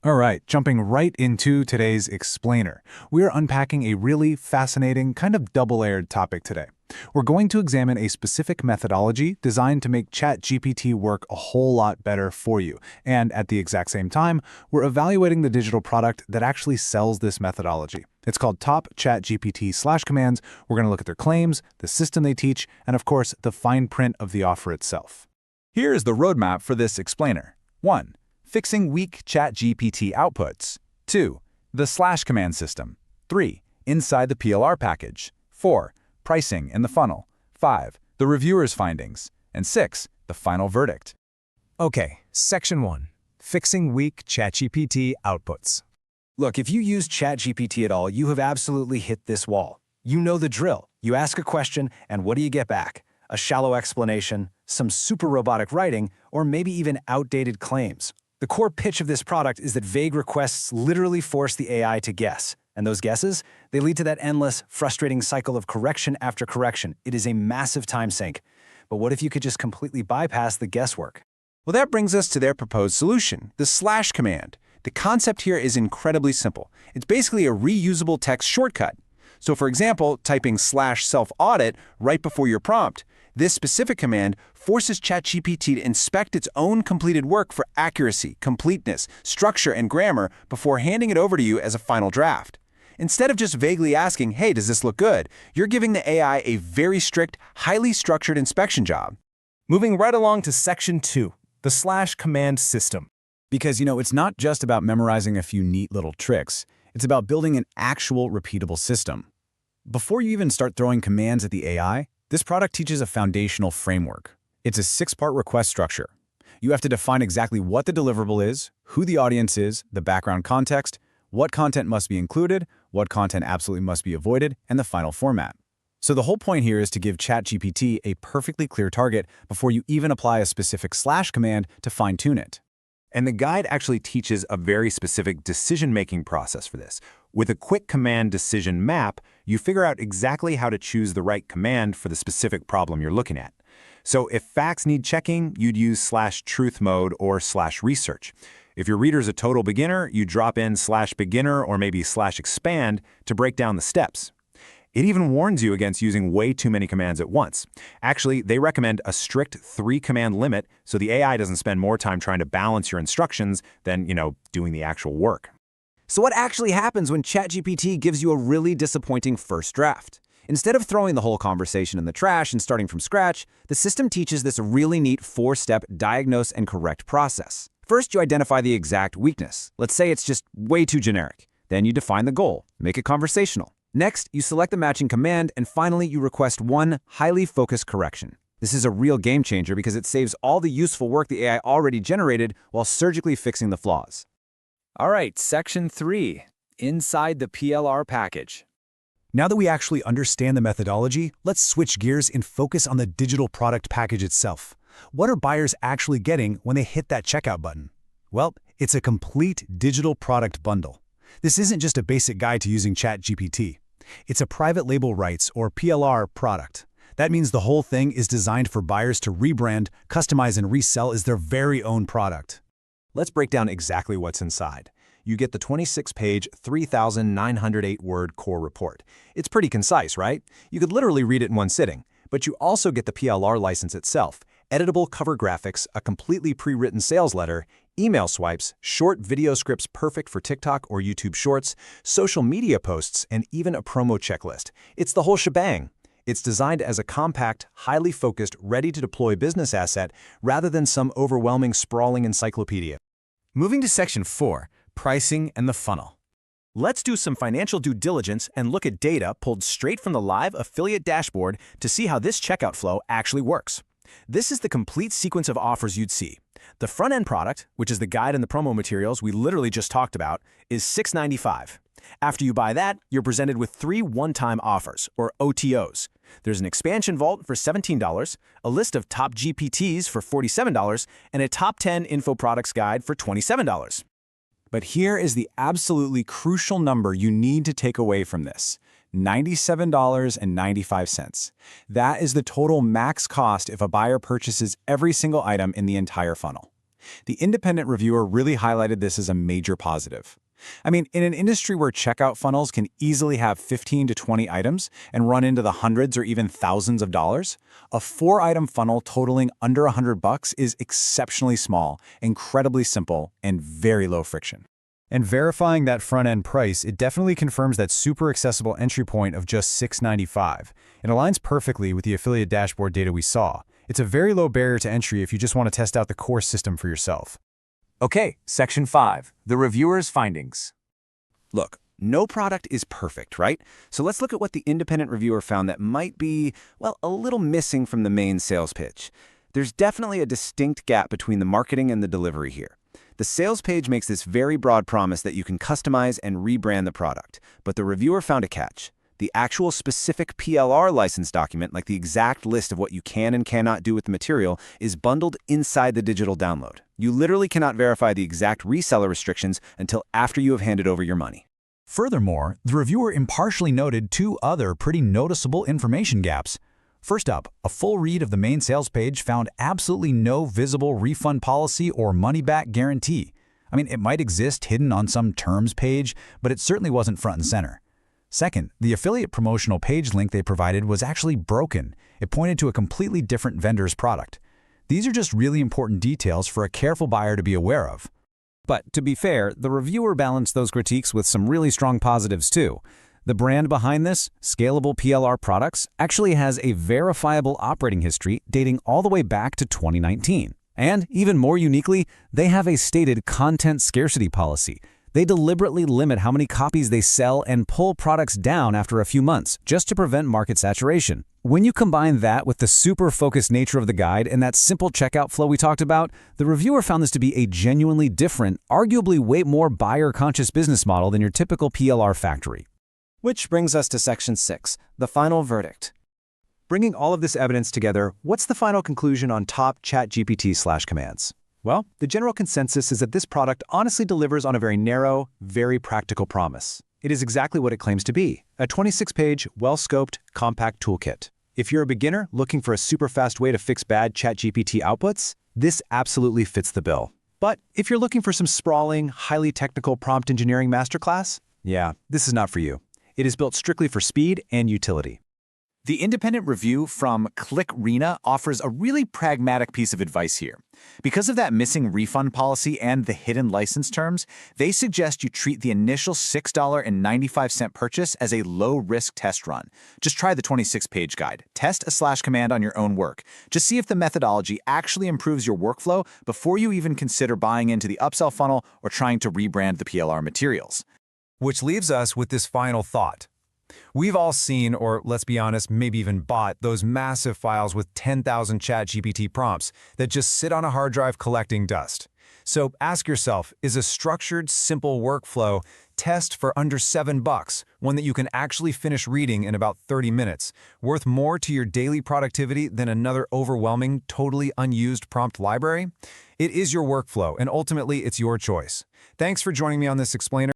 All right, jumping right into today's explainer. We're unpacking a really fascinating, kind of double-layered topic today. We're going to examine a specific methodology designed to make ChatGPT work a whole lot better for you. And at the exact same time, we're evaluating the digital product that actually sells this methodology. It's called Top ChatGPT/Commands. We're going to look at their claims, the system they teach, and of course, the fine print of the offer itself. Here is the roadmap for this explainer. 1. Fixing weak ChatGPT outputs. 2. The /command system. 3. Inside the PLR package. 4. Pricing in the funnel. 5. The reviewer's findings. And 6. The final verdict. Okay, Section 1. Fixing weak ChatGPT outputs. Look, if you use ChatGPT at all, you have absolutely hit this wall. You know the drill. You ask a question, and what do you get back? A shallow explanation, some super robotic writing, or maybe even outdated claims. The core pitch of this product is that vague requests literally force the AI to guess. And those guesses, they lead to that endless, frustrating cycle of correction after correction. It is a massive time sink. But what if you could just completely bypass the guesswork? Well, that brings us to their proposed solution, the /command. The concept here is incredibly simple. It's basically a reusable text shortcut. So for example, typing /self-audit right before your prompt, this specific command forces ChatGPT to inspect its own completed work for accuracy, completeness, structure, and grammar before handing it over to you as a final draft. Instead of just vaguely asking, hey, does this look good? You're giving the AI a very strict, highly structured inspection job. Moving right along to Section 2, the /command system. Because, it's not just about memorizing a few neat little tricks. It's about building an actual repeatable system. Before you even start throwing commands at the AI, this product teaches a foundational framework. It's a 6-part request structure. You have to define exactly what the deliverable is, who the audience is, the background context, what content must be included, what content absolutely must be avoided, and the final format. So the whole point here is to give ChatGPT a perfectly clear target before you even apply a specific /command to fine-tune it. And the guide actually teaches a very specific decision-making process for this. With a quick command decision map, you figure out exactly how to choose the right command for the specific problem you're looking at. So if facts need checking, you'd use /truth mode or /research. If your reader's a total beginner, you drop in /beginner or maybe /expand to break down the steps. It even warns you against using way too many commands at once. Actually, they recommend a strict 3-command limit so the AI doesn't spend more time trying to balance your instructions than, doing the actual work. So what actually happens when ChatGPT gives you a really disappointing first draft? Instead of throwing the whole conversation in the trash and starting from scratch, the system teaches this really neat 4-step diagnose and correct process. First, you identify the exact weakness. Let's say it's just way too generic. Then you define the goal, make it conversational. Next, you select the matching command, and finally, you request one highly focused correction. This is a real game changer because it saves all the useful work the AI already generated while surgically fixing the flaws. All right, Section 3, inside the PLR package. Now that we actually understand the methodology, let's switch gears and focus on the digital product package itself. What are buyers actually getting when they hit that checkout button? Well, it's a complete digital product bundle. This isn't just a basic guide to using ChatGPT. It's a private label rights, or PLR, product. That means the whole thing is designed for buyers to rebrand, customize, and resell as their very own product. Let's break down exactly what's inside. You get the 26-page, 3,908-word core report. It's pretty concise, right? You could literally read it in one sitting. But you also get the PLR license itself, editable cover graphics, a completely pre-written sales letter, email swipes, short video scripts perfect for TikTok or YouTube Shorts, social media posts, and even a promo checklist. It's the whole shebang. It's designed as a compact, highly focused, ready-to-deploy business asset rather than some overwhelming, sprawling encyclopedia. Moving to Section 4, pricing and the funnel. Let's do some financial due diligence and look at data pulled straight from the live affiliate dashboard to see how this checkout flow actually works. This is the complete sequence of offers you'd see. The front-end product, which is the guide and the promo materials we literally just talked about, is $6.95. After you buy that, you're presented with 3 one-time offers, or OTOs. There's an expansion vault for $17, a list of top GPTs for $47, and a top 10 info products guide for $27. But here is the absolutely crucial number you need to take away from this. $97.95. That is the total max cost if a buyer purchases every single item in the entire funnel. The independent reviewer really highlighted this as a major positive. I mean, in an industry where checkout funnels can easily have 15 to 20 items and run into the hundreds or even thousands of dollars, a 4-item funnel totaling under $100 is exceptionally small, incredibly simple, and very low friction. And verifying that front-end price, it definitely confirms that super accessible entry point of just $6.95. It aligns perfectly with the affiliate dashboard data we saw. It's a very low barrier to entry if you just want to test out the core system for yourself. Okay, Section 5, the reviewer's findings. Look, no product is perfect, right? So let's look at what the independent reviewer found that might be, well, a little missing from the main sales pitch. There's definitely a distinct gap between the marketing and the delivery here. The sales page makes this very broad promise that you can customize and rebrand the product, but the reviewer found a catch. The actual specific PLR license document, like the exact list of what you can and cannot do with the material, is bundled inside the digital download. You literally cannot verify the exact reseller restrictions until after you have handed over your money. Furthermore, the reviewer impartially noted 2 other pretty noticeable information gaps. First up, a full read of the main sales page found absolutely no visible refund policy or money-back guarantee. I mean, it might exist hidden on some terms page, but it certainly wasn't front and center. Second, the affiliate promotional page link they provided was actually broken. It pointed to a completely different vendor's product. These are just really important details for a careful buyer to be aware of. But to be fair, the reviewer balanced those critiques with some really strong positives too. The brand behind this, Scalable PLR Products, actually has a verifiable operating history dating all the way back to 2019. And even more uniquely, they have a stated content scarcity policy. They deliberately limit how many copies they sell and pull products down after a few months, just to prevent market saturation. When you combine that with the super focused nature of the guide and that simple checkout flow we talked about, the reviewer found this to be a genuinely different, arguably way more buyer-conscious business model than your typical PLR factory. Which brings us to Section 6, the final verdict. Bringing all of this evidence together, what's the final conclusion on top ChatGPT/commands? Well, the general consensus is that this product honestly delivers on a very narrow, very practical promise. It is exactly what it claims to be, a 26-page, well-scoped, compact toolkit. If you're a beginner looking for a super fast way to fix bad ChatGPT outputs, this absolutely fits the bill. But if you're looking for some sprawling, highly technical prompt engineering masterclass, yeah, this is not for you. It is built strictly for speed and utility. The independent review from ClickRena offers a really pragmatic piece of advice here. Because of that missing refund policy and the hidden license terms, they suggest you treat the initial $6.95 purchase as a low-risk test run. Just try the 26-page guide. Test a /command on your own work. Just see if the methodology actually improves your workflow before you even consider buying into the upsell funnel or trying to rebrand the PLR materials. Which leaves us with this final thought. We've all seen, or let's be honest, maybe even bought, those massive files with 10,000 ChatGPT prompts that just sit on a hard drive collecting dust. So ask yourself, is a structured, simple workflow test for under $7, one that you can actually finish reading in about 30 minutes, worth more to your daily productivity than another overwhelming, totally unused prompt library? It is your workflow, and ultimately it's your choice. Thanks for joining me on this explainer.